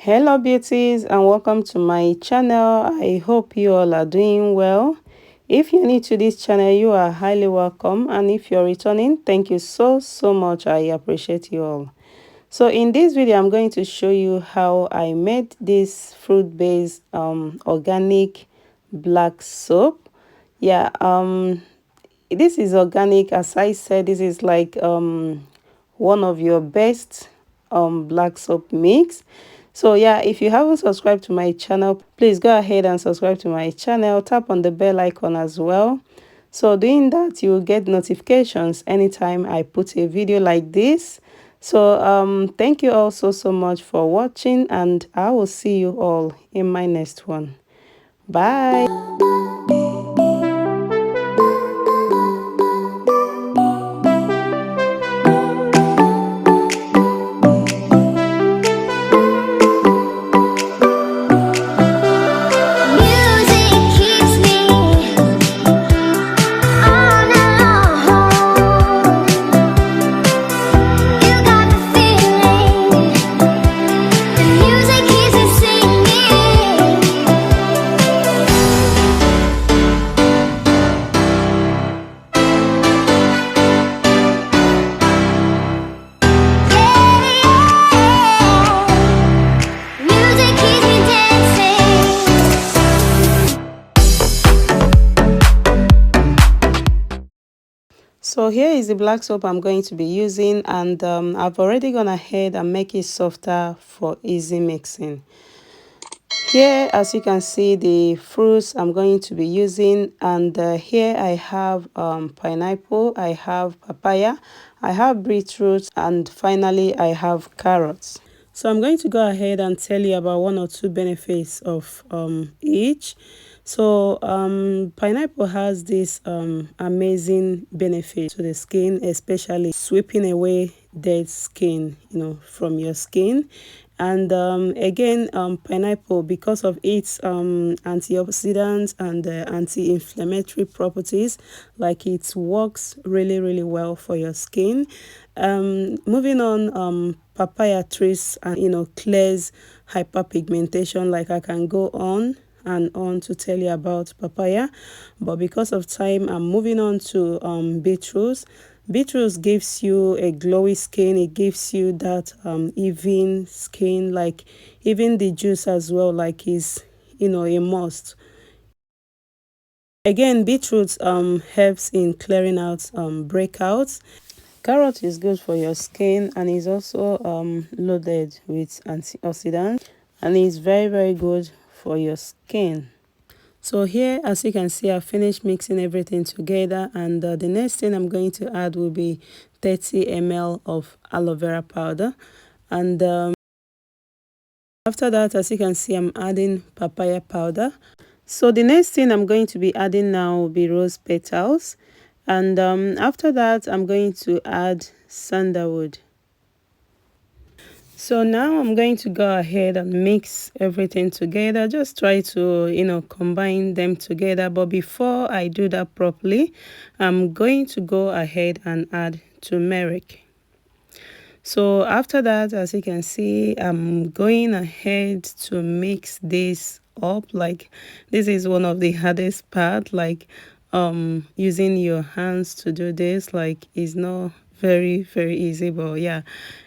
Hello beauties, and welcome to my channel. I hope you all are doing well. If you're new to this channel, you are highly welcome, and if you're returning, thank you so much. I appreciate you all. So in this video, I'm going to show you how I made this fruit-based organic black soap. Yeah, this is organic. As I said, this is like one of your best black soap mix. So yeah, if you haven't subscribed to my channel, please go ahead and subscribe to my channel. Tap on the bell icon as well. So doing that, you will get notifications anytime I put a video like this. So thank you all so much for watching, and I will see you all in my next one. Bye. So here is the black soap I'm going to be using, and I've already gone ahead and make it softer for easy mixing. Here, as you can see, the fruits I'm going to be using, and here I have pineapple, I have papaya, I have beetroot, and finally I have carrots. So I'm going to go ahead and tell you about one or two benefits of each. So pineapple has this amazing benefit to the skin, especially sweeping away dead skin, from your skin. And again, pineapple, because of its antioxidants and anti-inflammatory properties, like it works really well for your skin. Moving on, papaya treats and clears hyperpigmentation. Like I can go on and on to tell you about papaya, but because of time, I'm moving on to beetroot. Beetroot gives you a glowy skin. It gives you that even skin, like even the juice as well, like is a must. Again, beetroot helps in clearing out breakouts. Carrot is good for your skin and is also loaded with antioxidants, and is very good for your skin. So here, as you can see, I finished mixing everything together, and the next thing I'm going to add will be 30 ml of aloe vera powder. And after that, as you can see, I'm adding papaya powder. So the next thing I'm going to be adding now will be rose petals. And after that, I'm going to add sandalwood. So now I'm going to go ahead and mix everything together. Just try to, combine them together. But before I do that properly, I'm going to go ahead and add turmeric. So after that, as you can see, I'm going ahead to mix this up. Like this is one of the hardest part, like using your hands to do this, like is not very easy, but yeah,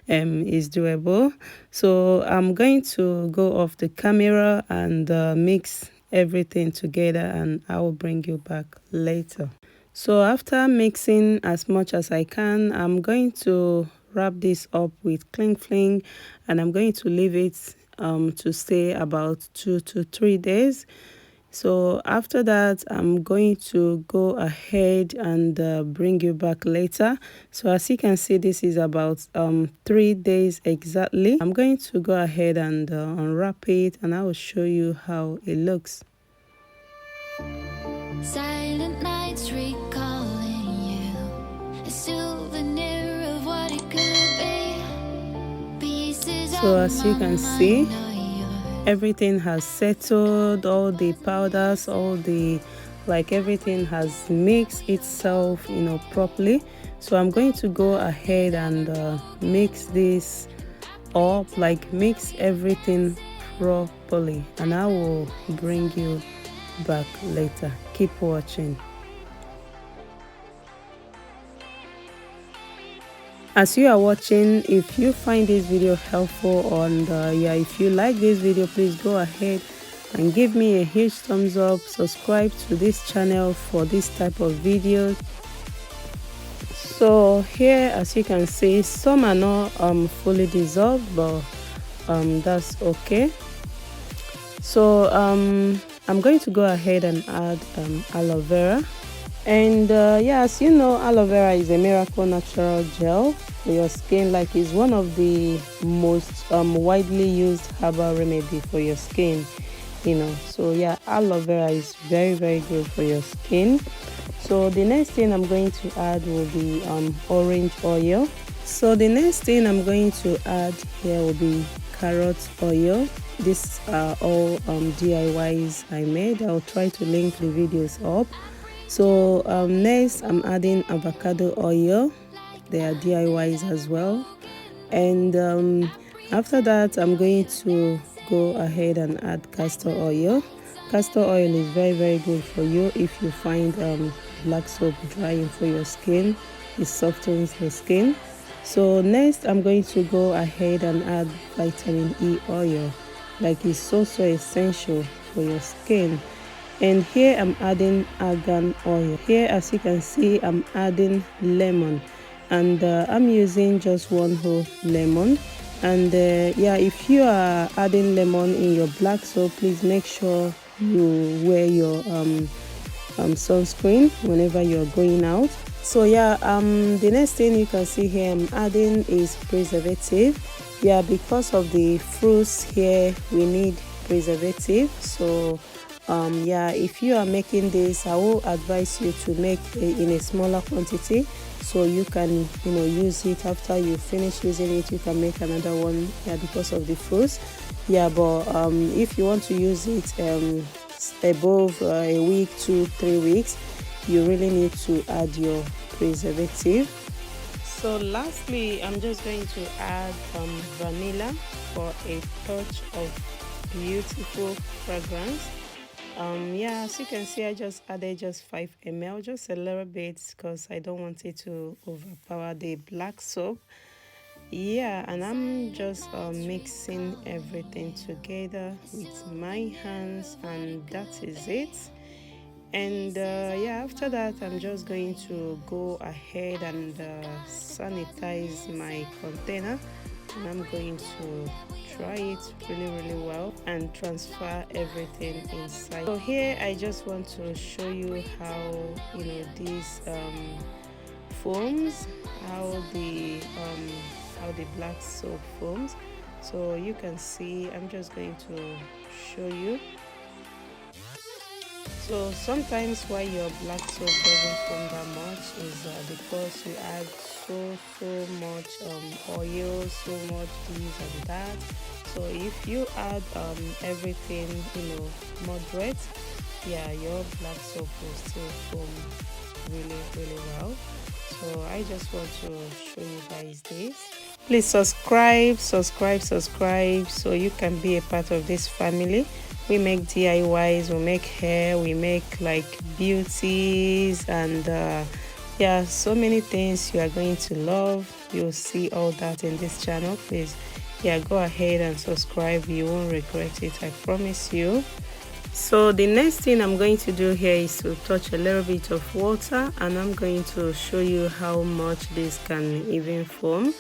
is doable. So I'm going to go off the camera and mix everything together, and I will bring you back later. So after mixing as much as I can, I'm going to wrap this up with cling film, and I'm going to leave it to stay about 2 to 3 days. So after that, I'm going to go ahead and bring you back later. So as you can see, this is about 3 days exactly. I'm going to go ahead and unwrap it, and I will show you how it looks. Silent nights recalling you, a souvenir of what it could be. So as you can see, everything has settled, all the powders, everything has mixed itself properly. So I'm going to go ahead and mix this up, like mix everything properly, and I will bring you back later. Keep watching. As you are watching, if you find this video helpful, and if you like this video, please go ahead and give me a huge thumbs up. Subscribe to this channel for this type of videos. So here, as you can see, some are not fully dissolved, but that's okay. So I'm going to go ahead and add aloe vera. And as you know, aloe vera is a miracle natural gel for your skin. Like, it's one of the most widely used herbal remedy for your skin, you know. So yeah, aloe vera is very, very good for your skin. So the next thing I'm going to add will be orange oil. So the next thing I'm going to add here will be carrot oil. These are all DIYs I made. I'll try to link the videos up. So next I'm adding avocado oil. They are DIYs as well. And after that, I'm going to go ahead and add castor oil. Castor oil is very, very good for you if you find black soap drying for your skin. It softens the skin. So next I'm going to go ahead and add vitamin E oil. Like, it's so essential for your skin. And here I'm adding argan oil. Here, as you can see, I'm adding lemon, and I'm using just one whole lemon. And if you are adding lemon in your black soap, please make sure you wear your sunscreen whenever you're going out. So the next thing you can see here I'm adding is preservative. Because of the fruits here, we need preservative. So if you are making this, I will advise you to make in a smaller quantity, so you can use it. After you finish using it, you can make another one, because of the fruits. But if you want to use it above a week, 2-3 weeks, you really need to add your preservative. So lastly, I'm just going to add vanilla for a touch of beautiful fragrance. As you can see, I just added just 5 ml, just a little bit, because I don't want it to overpower the black soap. And I'm just mixing everything together with my hands, and that is it. And after that, I'm just going to go ahead and sanitize my container, and I'm going to try it really, really well and transfer everything inside. So here I just want to show you how these foams, how the black soap foams. So you can see, I'm just going to show you. So sometimes why your black soap doesn't foam that much is because you add so much oil, so much this and that. So if you add everything moderate, your black soap will still foam really, really well. So I just want to show you guys this. Please subscribe so you can be a part of this family. We make DIYs, we make hair, we make like beauties, and so many things you are going to love. You'll see all that in this channel. Please go ahead and subscribe. You won't regret it, I promise you. So the next thing I'm going to do here is to touch a little bit of water, and I'm going to show you how much this can even foam.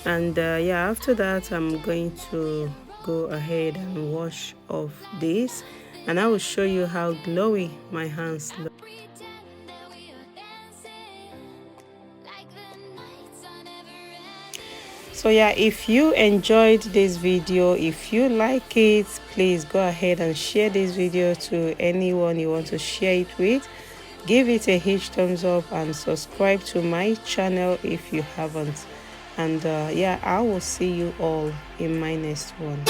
And after that, I'm going to go ahead and wash off this, and I will show you how glowy my hands look. So if you enjoyed this video, if you like it, please go ahead and share this video to anyone you want to share it with. Give it a huge thumbs up and subscribe to my channel if you haven't. And I will see you all in my next one.